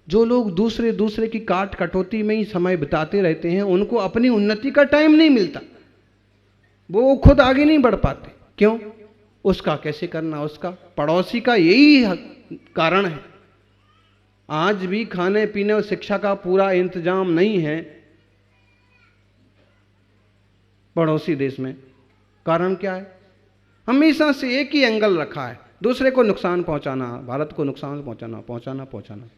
जो लोग दूसरे दूसरे की काट कटौती में ही समय बिताते रहते हैं, उनको अपनी उन्नति का टाइम नहीं मिलता, वो खुद आगे नहीं बढ़ पाते। क्यों? उसका कैसे करना, उसका पड़ोसी का यही कारण है। आज भी खाने पीने और शिक्षा का पूरा इंतजाम नहीं है पड़ोसी देश में। कारण क्या है? हमेशा से एक ही एंगल रखा है, दूसरे को नुकसान पहुंचाना, भारत को नुकसान पहुंचाना, पहुंचाना पहुंचाना,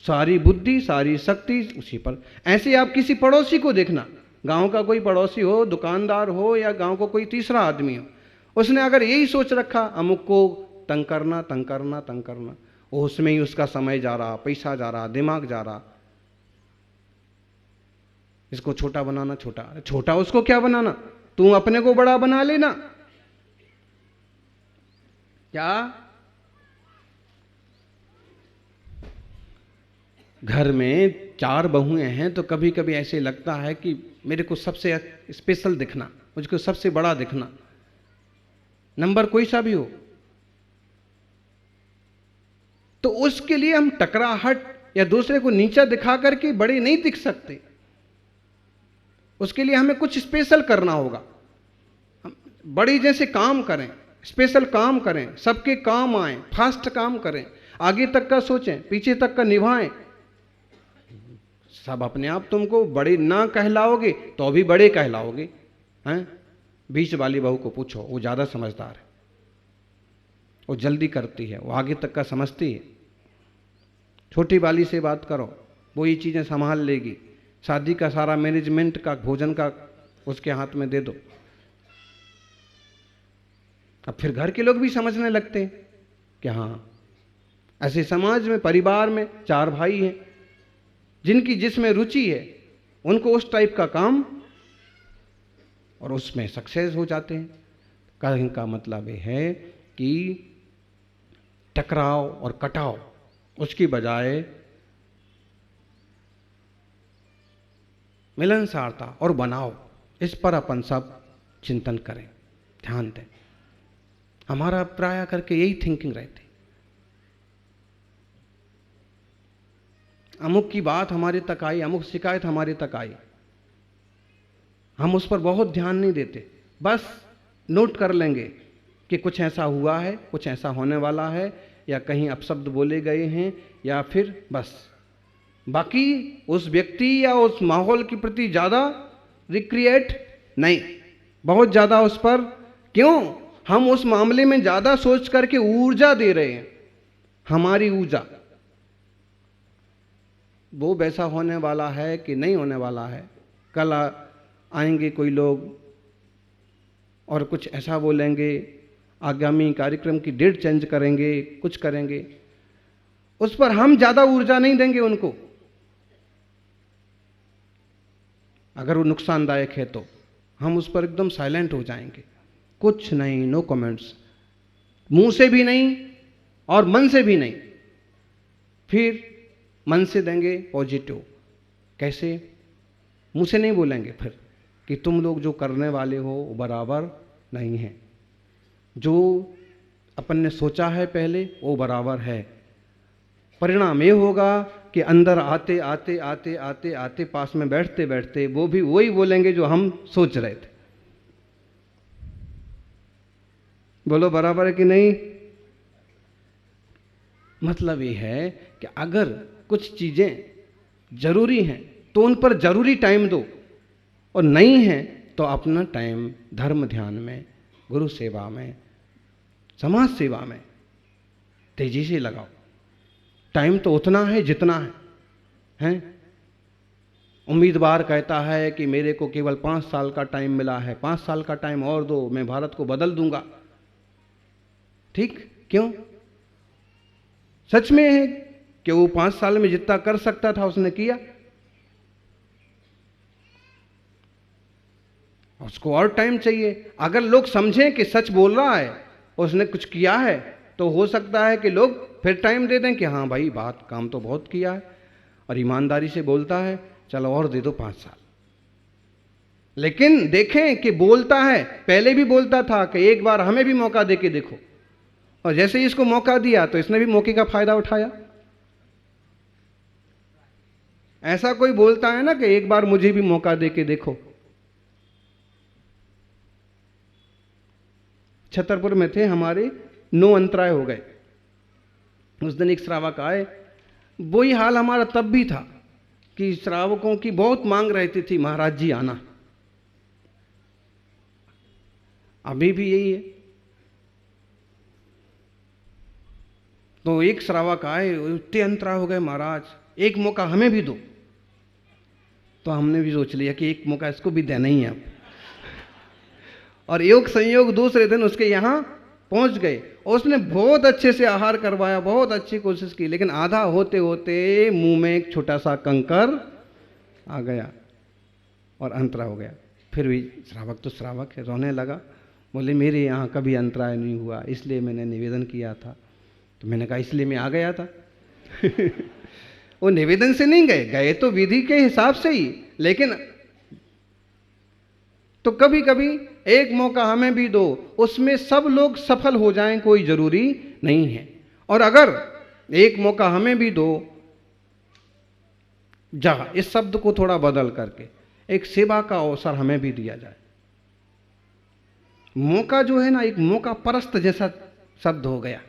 सारी बुद्धि सारी शक्ति उसी पर। ऐसे आप किसी पड़ोसी को देखना, गांव का कोई पड़ोसी हो, दुकानदार हो या गांव को कोई तीसरा आदमी हो, उसने अगर यही सोच रखा अमुक को तंग करना तंग करना तंग करना, उसमें ही उसका समय जा रहा, पैसा जा रहा, दिमाग जा रहा, इसको छोटा बनाना, छोटा छोटा उसको क्या बनाना, तू अपने को बड़ा बना लेना। क्या घर में 4 बहुएं हैं तो कभी कभी ऐसे लगता है कि मेरे को सबसे स्पेशल दिखना, मुझको सबसे बड़ा दिखना, नंबर कोई सा भी हो, तो उसके लिए हम टकराहट या दूसरे को नीचा दिखा करके बड़े नहीं दिख सकते। उसके लिए हमें कुछ स्पेशल करना होगा। हम बड़ी जैसे काम करें, स्पेशल काम करें, सबके काम आए, फास्ट काम करें, आगे तक का सोचें, पीछे तक का निभाएं। सब अपने आप तुमको बड़े ना कहलाओगे तो भी बड़े कहलाओगे हैं। बीच वाली बहू को पूछो, वो ज़्यादा समझदार है, वो जल्दी करती है, वो आगे तक का समझती है। छोटी वाली से बात करो, वो ये चीज़ें संभाल लेगी। शादी का सारा मैनेजमेंट का, भोजन का उसके हाथ में दे दो। अब फिर घर के लोग भी समझने लगते हैं कि हाँ, ऐसे समाज में, परिवार में 4 भाई हैं, जिनकी जिसमें रुचि है उनको उस टाइप का काम, और उसमें सक्सेस हो जाते हैं। कहने का मतलब ये है कि टकराव और कटाव उसकी बजाय मिलनसारता और बनाव, इस पर अपन सब चिंतन करें, ध्यान दें। हमारा प्राय करके यही थिंकिंग रहती। अमुक की बात हमारे तक आई, अमुक शिकायत हमारे तक आई, हम उस पर बहुत ध्यान नहीं देते, बस नोट कर लेंगे कि कुछ ऐसा हुआ है, कुछ ऐसा होने वाला है, या कहीं अपशब्द बोले गए हैं, या फिर बस बाकी उस व्यक्ति या उस माहौल के प्रति ज़्यादा रिक्रिएट नहीं, बहुत ज़्यादा उस पर। क्यों? हम उस मामले में ज़्यादा सोच करके ऊर्जा दे रहे हैं, हमारी ऊर्जा, वो वैसा होने वाला है कि नहीं होने वाला है। कल आएंगे कोई लोग और कुछ ऐसा बोलेंगे, आगामी कार्यक्रम की डेट चेंज करेंगे, कुछ करेंगे, उस पर हम ज़्यादा ऊर्जा नहीं देंगे उनको। अगर वो नुकसानदायक है तो हम उस पर एकदम साइलेंट हो जाएंगे, कुछ नहीं, नो कमेंट्स, मुंह से भी नहीं और मन से भी नहीं। फिर मन से देंगे पॉजिटिव। कैसे? मुंह से नहीं बोलेंगे फिर कि तुम लोग जो करने वाले हो वो बराबर नहीं है, जो अपन ने सोचा है पहले वो बराबर है। परिणाम ये होगा कि अंदर आते आते आते आते आते पास में बैठते बैठते वो भी वही बोलेंगे जो हम सोच रहे थे। बोलो बराबर है कि नहीं? मतलब ये है कि अगर कुछ चीज़ें जरूरी हैं तो उन पर जरूरी टाइम दो, और नहीं है तो अपना टाइम धर्म ध्यान में, गुरु सेवा में, समाज सेवा में तेजी से लगाओ। टाइम तो उतना है जितना है। उम्मीदवार कहता है कि मेरे को केवल 5 साल का टाइम मिला है, 5 साल का टाइम और दो, मैं भारत को बदल दूंगा। ठीक? क्यों? सच में है कि वो 5 साल में जितना कर सकता था उसने किया, उसको और टाइम चाहिए। अगर लोग समझें कि सच बोल रहा है, उसने कुछ किया है, तो हो सकता है कि लोग फिर टाइम दे दें कि हाँ भाई बात काम तो बहुत किया है और ईमानदारी से बोलता है, चलो और दे दो 5 साल। लेकिन देखें कि बोलता है, पहले भी बोलता था कि एक बार हमें भी मौका दे के देखो, और जैसे ही इसको मौका दिया तो इसने भी मौके का फायदा उठाया। ऐसा कोई बोलता है ना कि एक बार मुझे भी मौका दे के देखो। छतरपुर में थे हमारे, 9 अंतराय हो गए। उस दिन एक श्रावक आए, वही हाल हमारा तब भी था कि श्रावकों की बहुत मांग रहती थी, महाराज जी आना। अभी भी यही है। तो एक श्रावक आए, इतने अंतराय हो गए, महाराज एक मौका हमें भी दो। तो हमने भी सोच लिया कि एक मौका इसको भी देना ही है अब। और योग संयोग दूसरे दिन उसके यहाँ पहुंच गए। उसने बहुत अच्छे से आहार करवाया, बहुत अच्छी कोशिश की, लेकिन आधा होते होते मुंह में एक छोटा सा कंकर आ गया और अंतरा हो गया। फिर भी श्रावक तो श्रावक है, रोने लगा, बोले मेरे यहाँ कभी अंतराय नहीं हुआ, इसलिए मैंने निवेदन किया था। तो मैंने कहा इसलिए मैं आ गया था। वो निवेदन से नहीं गए, गए तो विधि के हिसाब से ही, लेकिन तो कभी कभी एक मौका हमें भी दो, उसमें सब लोग सफल हो जाएं कोई जरूरी नहीं है। और अगर एक मौका हमें भी दो, जा इस शब्द को थोड़ा बदल करके एक सेवा का अवसर हमें भी दिया जाए। मौका जो है ना, एक मौका परस्त जैसा शब्द हो गया।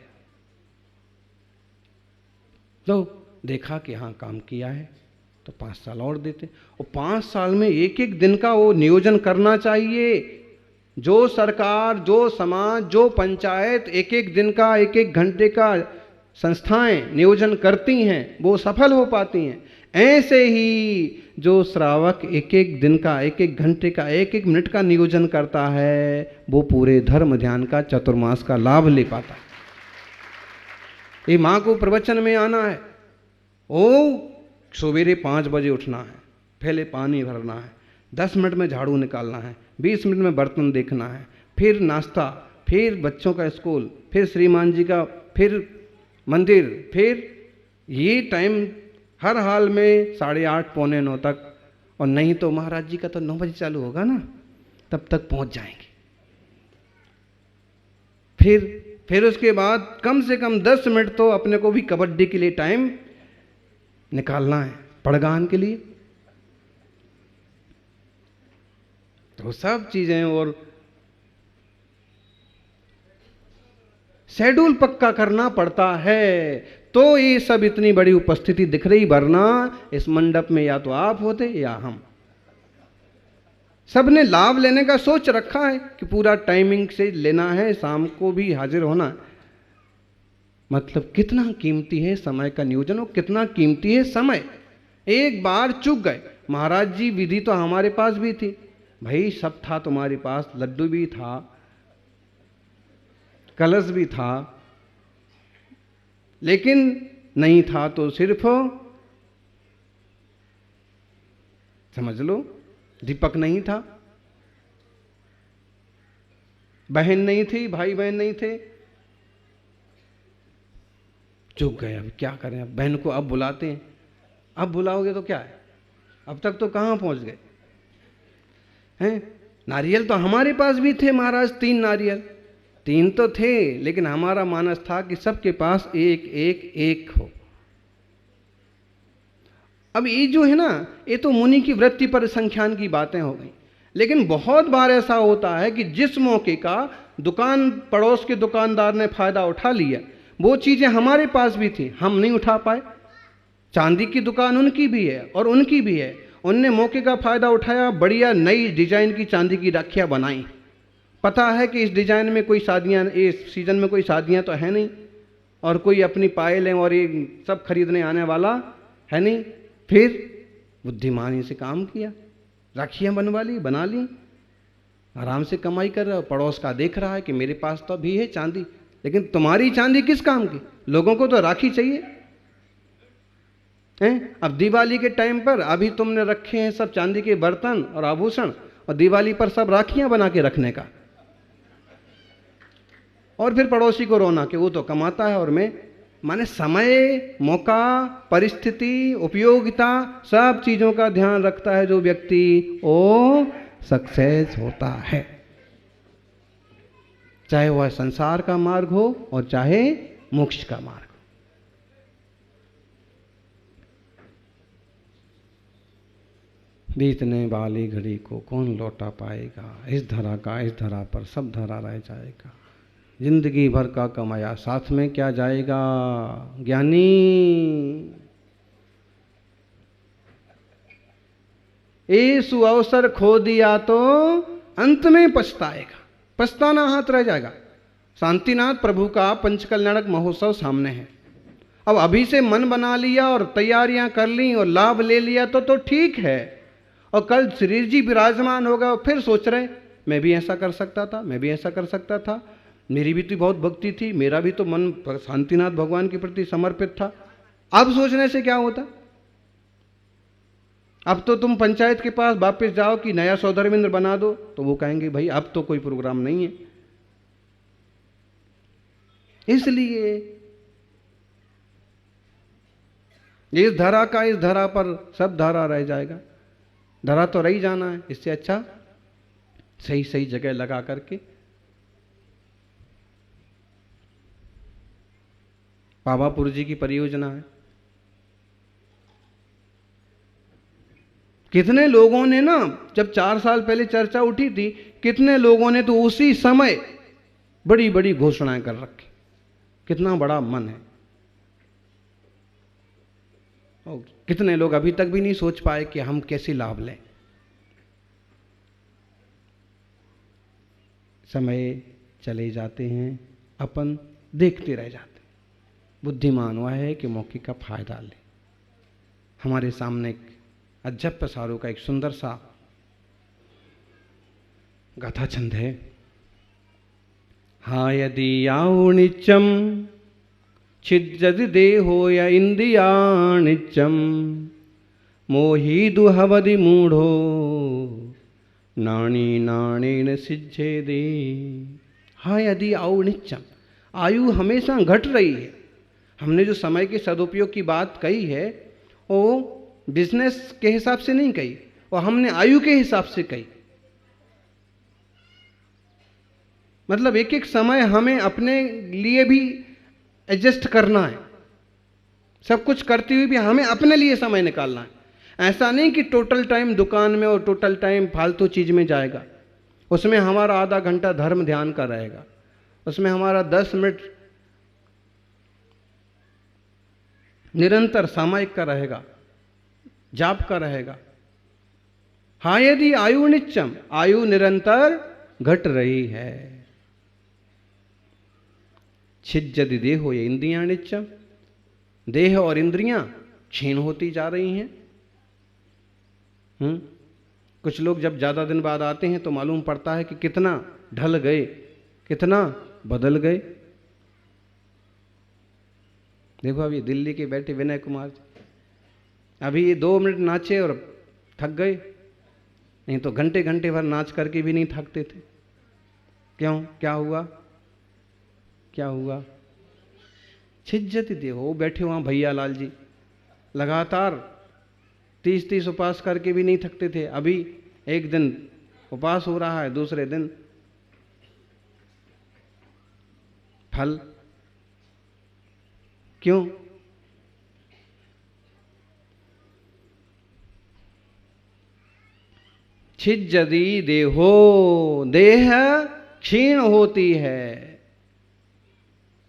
तो देखा कि हाँ काम किया है तो 5 साल और देते, और 5 साल में एक एक दिन का वो नियोजन करना चाहिए। जो सरकार, जो समाज, जो पंचायत एक एक दिन का, एक एक घंटे का संस्थाएं नियोजन करती हैं, वो सफल हो पाती हैं। ऐसे ही जो श्रावक एक एक दिन का, एक एक घंटे का, एक एक मिनट का नियोजन करता है, वो पूरे धर्म ध्यान का चतुर्मास का लाभ ले पाता है। ये माँ को प्रवचन में आना है, ओ सवेरे 5 बजे उठना है, पहले पानी भरना है, 10 मिनट में झाड़ू निकालना है, 20 मिनट में बर्तन देखना है, फिर नाश्ता, फिर बच्चों का स्कूल, फिर श्रीमान जी का, फिर मंदिर, फिर ये टाइम हर हाल में 8:30 पौने 9 तक। और नहीं तो महाराज जी का तो 9 बजे चालू होगा ना, तब तक पहुंच जाएंगे। फिर उसके बाद कम से कम 10 मिनट तो अपने को भी कबड्डी के लिए टाइम निकालना है, पड़गान के लिए। तो सब चीजें और शेड्यूल पक्का करना पड़ता है, तो ये सब इतनी बड़ी उपस्थिति दिख रही, वरना इस मंडप में या तो आप होते या हम। सबने लाभ लेने का सोच रखा है कि पूरा टाइमिंग से लेना है, शाम को भी हाजिर होना है। मतलब कितना कीमती है समय का नियोजन, और कितना कीमती है समय। एक बार चूक गए, महाराज जी विधि तो हमारे पास भी थी, भाई सब था तुम्हारे पास, लड्डू भी था, कलश भी था, लेकिन नहीं था तो सिर्फ समझ लो दीपक नहीं था, बहन नहीं थी, भाई बहन नहीं थे। चूक गए, अब क्या करें। अब बहन को अब बुलाते हैं, अब बुलाओगे तो क्या है, अब तक तो कहाँ पहुंच गए हैं। नारियल तो हमारे पास भी थे महाराज, 3 नारियल, 3 तो थे, लेकिन हमारा मानस था कि सबके पास एक एक एक हो। अब ये जो है ना, ये तो मुनि की वृत्ति पर संख्यान की बातें हो गई, लेकिन बहुत बार ऐसा होता है कि जिस मौके का दुकान पड़ोस के दुकानदार ने फायदा उठा लिया, वो चीजें हमारे पास भी थी, हम नहीं उठा पाए। चांदी की दुकान उनकी भी है और उनकी भी है, उनने मौके का फायदा उठाया, बढ़िया नई डिजाइन की चांदी की राखियां बनाई। पता है कि इस डिजाइन में कोई शादियां, इस सीजन में कोई शादियां तो है नहीं, और कोई अपनी पायलें और ये सब खरीदने आने वाला है नहीं। फिर बुद्धिमानी से काम किया, राखियां बनवा ली, बना ली, आराम से कमाई कर रहा है। पड़ोस का देख रहा है कि मेरे पास तो अभी है चांदी, लेकिन तुम्हारी चांदी किस काम की, लोगों को तो राखी चाहिए हैं। अब दिवाली के टाइम पर अभी तुमने रखे हैं सब चांदी के बर्तन और आभूषण, और दिवाली पर सब राखियां बना के रखने का, और फिर पड़ोसी को रोना कि वो तो कमाता है और मैं। माने समय, मौका, परिस्थिति, उपयोगिता, सब चीजों का ध्यान रखता है जो व्यक्ति, वो सक्सेस होता है। चाहे वह संसार का मार्ग हो और चाहे मोक्ष का मार्ग। बीतने वाली घड़ी को कौन लौटा पाएगा, इस धरा का इस धरा पर सब धरा रह जाएगा। जिंदगी भर का कमाया साथ में क्या जाएगा ज्ञानी। ऐसु अवसर खो दिया तो अंत में पछताएगा, पछताना हाथ रह जाएगा। शांतिनाथ प्रभु का पंचकल्याणक महोत्सव सामने है। अब अभी से मन बना लिया और तैयारियां कर ली और लाभ ले लिया तो ठीक है। और कल शरीर जी विराजमान होगा और फिर सोच रहे मैं भी ऐसा कर सकता था, मैं भी ऐसा कर सकता था, मेरी भी तो बहुत भक्ति थी, मेरा भी तो मन शांतिनाथ भगवान के प्रति समर्पित था। अब सोचने से क्या होता। अब तो तुम पंचायत के पास वापस जाओ कि नया सौधर्मेंद्र बना दो, तो वो कहेंगे भाई अब तो कोई प्रोग्राम नहीं है। इसलिए इस धरा का इस धरा पर सब धरा रह जाएगा। धरा तो रही जाना है, इससे अच्छा सही सही जगह लगा करके पावापुर जी की परियोजना है। कितने लोगों ने ना, जब 4 साल पहले चर्चा उठी थी, कितने लोगों ने तो उसी समय बड़ी बड़ी घोषणाएं कर रखी। कितना बड़ा मन है। और कितने लोग अभी तक भी नहीं सोच पाए कि हम कैसे लाभ लें। समय चले जाते हैं, अपन देखते रह जाते। बुद्धिमान वह है कि मौके का फायदा ले। हमारे सामने एक अजब पसारों का एक सुंदर सा गाथा छंद है। हा यदि याऊ नित्यम छिज्जति देहो य इंद्रिया नित्यम मोहि दुहवदि मूढ़ो नाणी नाणेन सिज्झेदे। हा यदि आयु नित्यम, आयु हमेशा घट रही है। हमने जो समय के सदुपयोग की बात कही है वो बिजनेस के हिसाब से नहीं कही, और हमने आयु के हिसाब से कही। मतलब एक एक समय हमें अपने लिए भी एडजस्ट करना है। सब कुछ करते हुए भी हमें अपने लिए समय निकालना है। ऐसा नहीं कि टोटल टाइम दुकान में और टोटल टाइम फालतू चीज में जाएगा। उसमें हमारा आधा घंटा धर्म ध्यान का रहेगा, उसमें हमारा 10 मिनट निरंतर सामायिक का रहेगा, जाप का रहेगा। हाँ यदि आयु नित्यम, आयु निरंतर घट रही है। छिज्जति देहो ये इंद्रियां नित्यम, देह और इंद्रियां क्षीण होती जा रही हैं। कुछ लोग जब ज्यादा दिन बाद आते हैं तो मालूम पड़ता है कि कितना ढल गए, कितना बदल गए। देखो अभी दिल्ली के बैठे विनय कुमार जी, अभी ये 2 मिनट नाचे और थक गए, नहीं तो घंटे घंटे भर नाच करके भी नहीं थकते थे। क्यों, क्या हुआ, क्या हुआ? छिज्जति देहो। बैठे वहां भैया लाल जी लगातार 30 उपवास करके भी नहीं थकते थे। अभी एक दिन उपवास हो रहा है, दूसरे दिन फल। क्यों? छिज्जति देहो, देह क्षीण होती है।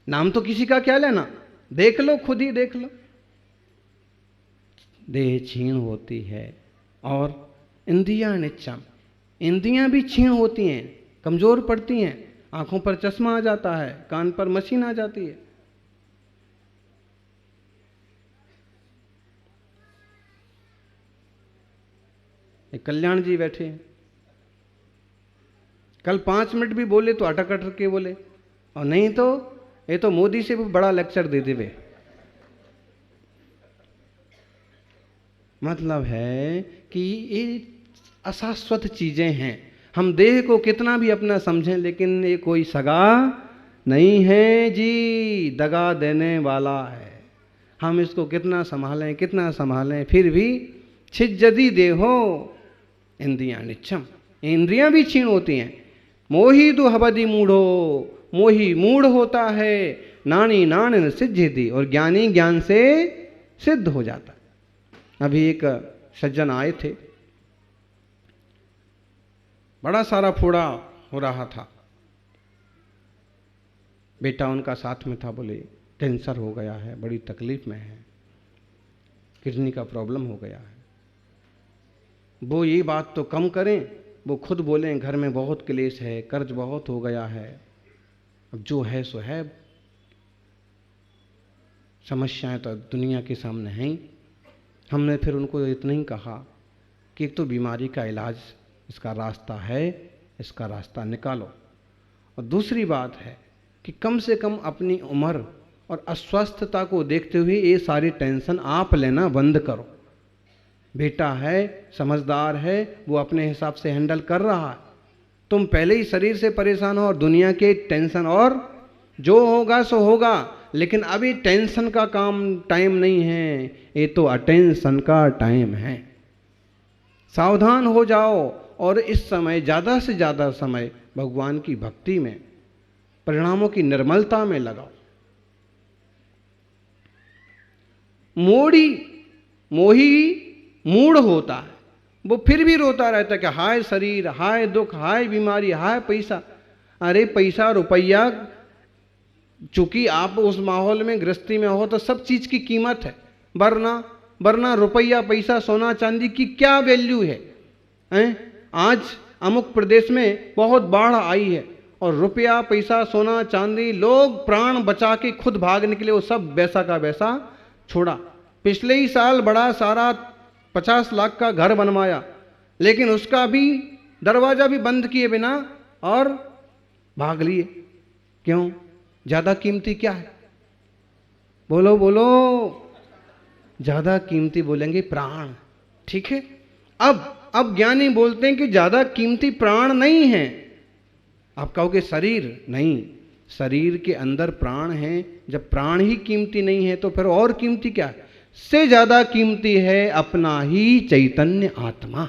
नाम तो किसी का क्या लेना, देख लो, खुद ही देख लो। देह क्षीण होती है और इंद्रियां नित्यम, इंद्रियां भी क्षीण होती हैं, कमजोर पड़ती हैं। आंखों पर चश्मा आ जाता है, कान पर मशीन आ जाती है। कल्याण जी बैठे हैं, कल 5 मिनट भी बोले तो अटक अटक के बोले, और नहीं तो ये तो मोदी से भी बड़ा लेक्चर दे देवे। मतलब है कि ये अशाश्वत चीजें हैं। हम देह को कितना भी अपना समझें, लेकिन ये कोई सगा नहीं है जी, दगा देने वाला है। हम इसको कितना संभालें, कितना संभालें, फिर भी छिज्जति देहो इंद्रियां नित्यम, इंद्रियां भी क्षीण होती हैं। मोहि दुहवदि मूढ़ो, मोही मूढ़ होता है, नानी नान सिद्धि, और ज्ञानी ज्ञान से सिद्ध हो जाता। अभी एक सज्जन आए थे, बड़ा सारा फोड़ा हो रहा था। बेटा उनका साथ में था, बोले कैंसर हो गया है, बड़ी तकलीफ में है, किडनी का प्रॉब्लम हो गया है। वो ये बात तो कम करें, वो खुद बोलें घर में बहुत क्लेश है, कर्ज बहुत हो गया है, अब जो है सो है, समस्याएं तो दुनिया के सामने हैं। हमने फिर उनको इतना ही कहा कि एक तो बीमारी का इलाज इसका रास्ता है, इसका रास्ता निकालो, और दूसरी बात है कि कम से कम अपनी उम्र और अस्वस्थता को देखते हुए ये सारी टेंशन आप लेना बंद करो। बेटा है, समझदार है, वो अपने हिसाब से हैंडल कर रहा है। तुम पहले ही शरीर से परेशान हो और दुनिया के टेंशन, और जो होगा सो होगा, लेकिन अभी टेंशन का काम टाइम नहीं है, ये तो अटेंशन का टाइम है। सावधान हो जाओ और इस समय ज़्यादा से ज़्यादा समय भगवान की भक्ति में, परिणामों की निर्मलता में लगाओ। मोही मूढ़ होता है, वो फिर भी रोता रहता है कि हाय शरीर, हाय दुख, हाय बीमारी, हाय पैसा। अरे पैसा रुपया, चूंकि आप उस माहौल में गृहस्थी में हो तो सब चीज की कीमत है, वरना रुपया पैसा सोना चांदी की क्या वैल्यू है? आज अमुक प्रदेश में बहुत बाढ़ आई है और रुपया पैसा सोना चांदी, लोग प्राण बचा के खुद भाग निकले, वो सब वैसा का वैसा छोड़ा। पिछले ही साल बड़ा सारा 50 लाख का घर बनवाया, लेकिन उसका भी दरवाजा भी बंद किए बिना और भाग लिए। क्यों? ज्यादा कीमती क्या है? बोलो बोलो। ज्यादा कीमती बोलेंगे प्राण। ठीक है, अब ज्ञानी बोलते हैं कि ज्यादा कीमती प्राण नहीं है। आप कहोगे शरीर, नहीं, शरीर के अंदर प्राण है। जब प्राण ही कीमती नहीं है तो फिर और कीमती क्या है? से ज्यादा कीमती है अपना ही चैतन्य आत्मा।